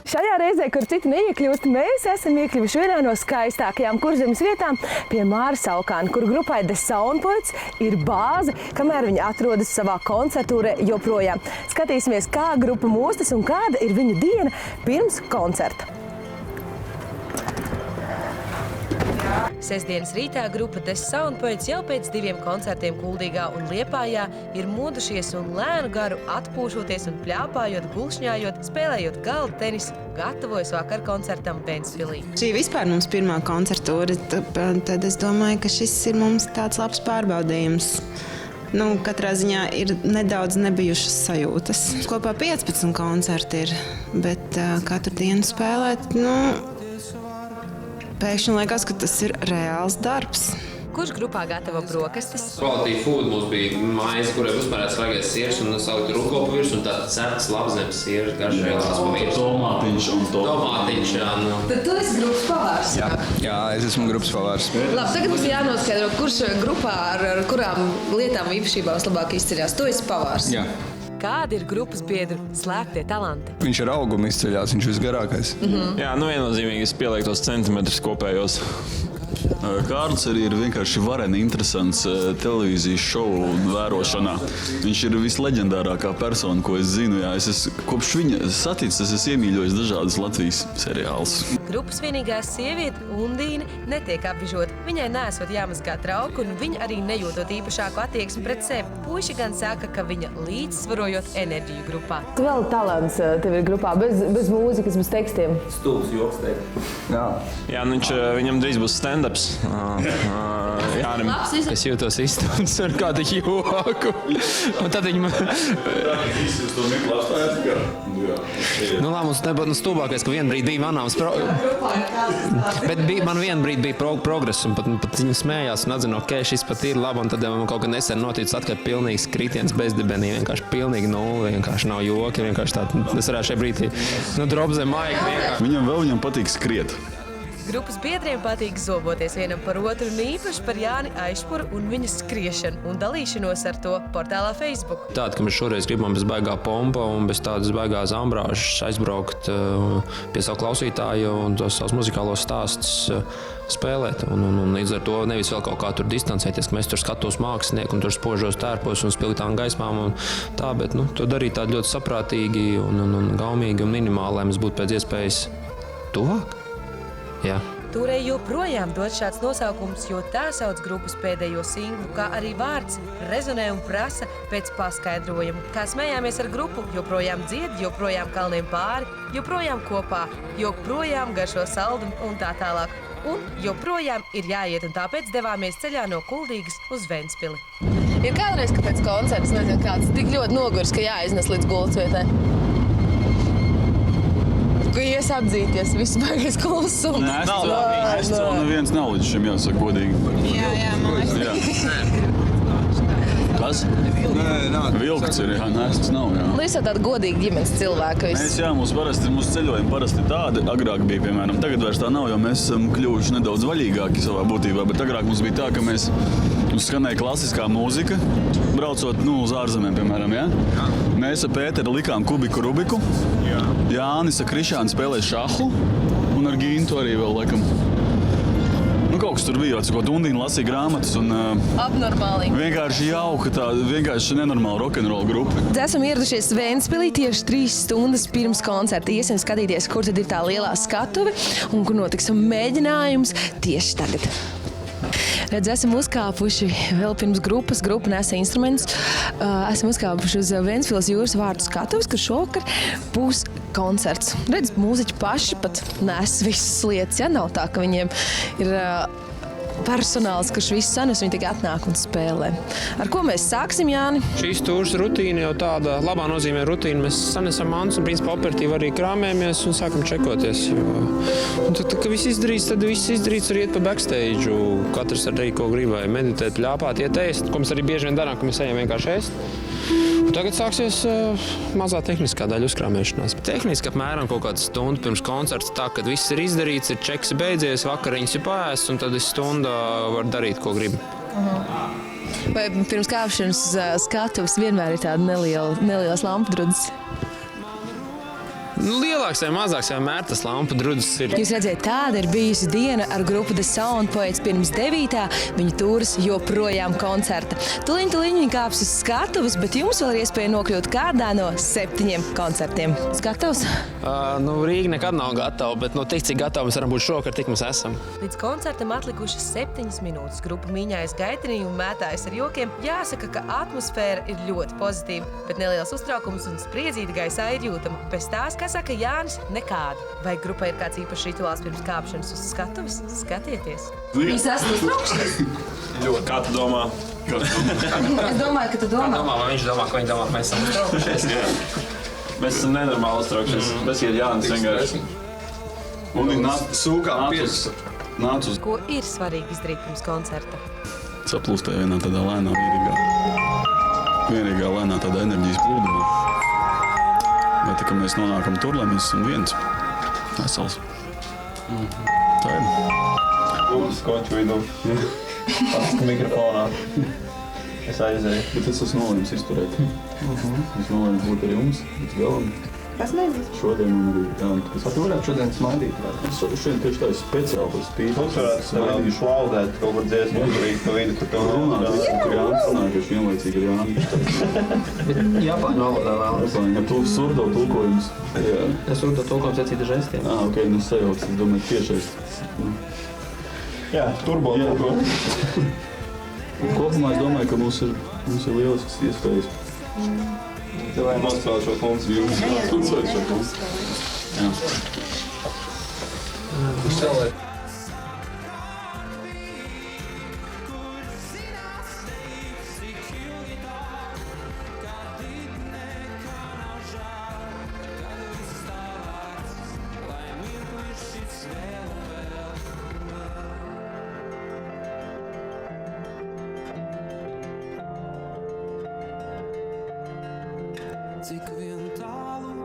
Šajā reizē, kur citi neiekļūst, mēs esam iekļuvuši vienā no skaistākajām Kurzemes vietām pie Māra Saukāna, kur grupai The Soundpoints ir bāze, kamēr viņi atrodas savā koncertūrē joprojām. Skatīsimies, kā grupa mostas un kāda ir viņu diena pirms koncerta. Sestdienas rītā grupa The Soundpoints jau pēc 2 koncertiem Kuldīgā un Liepājā ir modušies un lēnu garu atpūšoties un pļāpājot, gulšņājot, spēlējot galda tenisu, gatavojas vakar koncertam Ventspilī. Šī vispār mums pirmā koncertūra, tad es domāju, ka šis ir mums tāds labs pārbaudījums. Katrā ziņā ir nedaudz nebijušas sajūtas. Kopā 15 koncerti ir, bet katru dienu spēlēt, pēkšņi liekas, ka tas ir reāls darbs. Kurš grupā gatavo brokastis? Quality food mums bija maize, kurai uzmērēts svagais siers un saukt rukopu virs un tātad cepts labzemes siers garšēlās pa virs. Tomātiņš un Tomātiņš, jā. Tad tu esi grupas pavārs? Jā, es esmu grupas pavārs. Labi, tagad mums jānoskaidro, kurš grupā ar kurām lietām īpašībām labāk izceļās. Tu esi pavārs. Jā. Kādi ir grupas biedru slēptie talanti? Viņš ar augumu izceļās, viņš visgarākais. Jā, viennozīmīgi es pielieku tos centimetrus kopējos. Kārlis arī ir vienkārši vareni interesants televīzijas šovu vērošanā. Viņš ir visleģendārākā persona, ko es zinu. Jā, kopš viņa saticis, es esmu iemīļojis dažādas Latvijas seriālus. Grupas vienīgā sieviete, Undīne, netiek apbižota. Viņai neesot jāmazgā trauku un viņa arī nejūtot īpašāku attieksmi pret sevi. Puiši gan saka, ka viņa līdzsvarojot enerģiju grupā. Vēl talants tev ir grupā, bez mūzikas, bez tekstiem. Stūls joks teikt. Jā, viņam drīz būs stand-ups. Es jūtos izstumts ar kādu joku. Un tad viņi man... Mums nebūtu stulbākais, ka vienu brīdi bija manāms Bet man vienu brīdi bija progress, un pat viņi smējās un atzina, ka šis pat ir labi, un tad man kaut kā nesen noticis atkal pilnīgs kritiens bezdibenī, vienkārši pilnīgi nulli, vienkārši nav joki, vienkārši tā, es varētu šeit brīdī, drop zem maika vienkārši. Viņam patīk skriet. Grupas biedriem patīk zoboties vienam par otru un īpaši par Jāni Aišpuru un viņa skriešanu un dalīšanos ar to portālā Facebook. Tāda, ka mēs šoreiz gribam bez baigā pompa un bez tādas baigās ambrāžas aizbraukt pie savu klausītāju un tos savus muzikālos stāstus spēlēt. Un līdz ar to nevis vēl kaut kā tur distancēties, ka mēs tur skatos mākslinieku un tur spožos tērpos un spilgtām gaismām un tā, bet to darīt tādu ļoti saprātīgi un gaumīgi un minimāli, lai mēs būtu pēc iespējas tuvāk. Jā. Tūrei joprojām dod šāds nosaukums, jo tā sauc grupas pēdējo singlu, kā arī vārds rezonē un prasa pēc paskaidrojumu. Kā smējāmies ar grupu, joprojām dzied, joprojām kalniem pāri, joprojām kopā, joprojām garšo saldumu un tā tālāk. Un joprojām ir jāiet, un tāpēc devāmies ceļā no Kuldīgas uz Ventspili. Ir kādreiz, ka pēc koncerta, nezinu, kāds tik ļoti noguris, ka jāiznes līdz gultas vietai? Ka ies apdzīties, viss baigais klusums. Es vēl neviens nav līdz šim, jāsaka godīgi. Jā, man Kas? Vilkts ir, nests nav, jā. Jūs esat tādi godīgi ģimenes cilvēki. Mūsu ceļojumi parasti tādi, agrāk bija, piemēram, tagad vairs tā nav, jo mēs esam kļuvuši nedaudz vaļīgāki savā būtībā, bet agrāk mums bija tā, ka mums skanēja klasiskā mūzika, braucot uz ārzemēm, piemēram, jā? Mēs ar Pēteru likām kubiku Rubiku, Jānis ar Krišānu spēlēja šahu un ar Gintu arī vēl, laikam. Kaut kas tur bija, ko Undīna lasīja grāmatas un Abnormāli. vienkārši jauka tā, vienkārši nenormāla rock'n'roll grupa. Esam ieradušies Ventspilī tieši 3 stundas pirms koncerta. Iesim skatīties, kur tad ir tā lielā skatuve un kur notiks mēģinājums tieši tagad. Redz, esam uzkāpuši vēl pirms grupa nesa instrumentus. Esam uzkāpuši uz Ventspils jūras vārtu skatuves, kur šovakar būs koncerts. Redz, mūziķi paši pat nes visas lietas, ja nav tā, ka viņiem ir personāls, kurš visu sanes, viņi tikai atnāk un spēlē. Ar ko mēs sāksim, Jāni? Šīs tūras rutīna jau tāda labā nozīmē rutīna. Mēs sanesam mantus un principā operatīvi arī krāmējamies un sākam čekoties. Un tad, kad viss izdarīts, tad viss izdarīts var iet pa backstage. Katrs arī ko gribēja meditēt, ļāpāt, iet ēst, ko mēs arī bieži vien darām, ka mēs ejam vienkārši ēst. Un tagad sāksies mazā tehniskā daļa uzkrāmēšanās. Tehniski apmēram kaut kādu stundu pirms koncerta tā, kad viss ir izdarīts, ir čeks beidzies, vakariņas ir paēsts, un tad stunda var darīt, ko grib. Vai pirms kāpšanas skatuves vienmēr ir tāda nelielas lampdrudzes? Lielāks vai mazāks vienmēr tas lampu drudzis ir. Jūs redzat, tāda ir bijusi diena ar grupu The Sound Poets pirms 9. Viņu turas joprojām koncerta. Tuliņ viņi kāps uz skatuves, bet jums vēl ir iespēja nokļūt kādā no 7 koncertiem. Gatavs? Rīga nekad nav gatava, bet tik cik gatavi mēs varam būt šokar, tik mēs esam. Līdz koncertam atlikušas 7 minūtes. Grupa mīņājas gaitenī un mētājas ar jokiem. Jāsaka, ka atmosfēra ir ļoti pozitīva, bet neliels uztraukums un spriedzīta gaisā ir jūtama. Bez tās, kā saka Jānis, nekāda. Vai grupai ir kāds īpašs rituāls pirms kāpšanas uz skatuves? Skatieties! Jūs esat uztraukšies? Kā tu domā? Es domāju, ka tu domā. Vai viņš domā, ka viņi domā, ka mēs esam uztraukušies? Mēs esam nenormāli uztraukšies. Tas ir Jānis vienkārši. Un viņi Sūkām pirkstu. nāca uz Ko ir svarīgi izdarīt pirms koncerta? saplūstē vienā tādā lēnā, vienīgā lēnā tādā enerģijas plūdumā. Vai tā, ka mēs nonākam tur, lai mēs esam viens vesels. Tā ir. Lūdzu, skoņķu vidū. Pats mikrofonā. Es aizēju. Bet es esmu nolēmis izturēt. Es nolēmis būt ar jums līdz galam. Kas nezinu? Šodien un arī Tu varētu šodien smaidīt. šodien tieši tā ir speciāli par spīti. Tu varētu sev šlaudēt kaut kur dziesmu uzvarīt pa vidu, kur tev Runāt, kur Jānis sanākuši vienlaicīgi ar Jāni. Japāņu valodā vēlas. Ar to surdo tulkojums. Jā. Es to tulkojums atcīta žestiem. Ok, nesajauc, es domāju, tiešais. Jā, turbo tulko. Kopumā es domāju, ka mums ir lielisks iespējas. Tev vajag nospēlēt šo funkciju. Nospēlēt šo funkciju. Jā. Cik vien tālu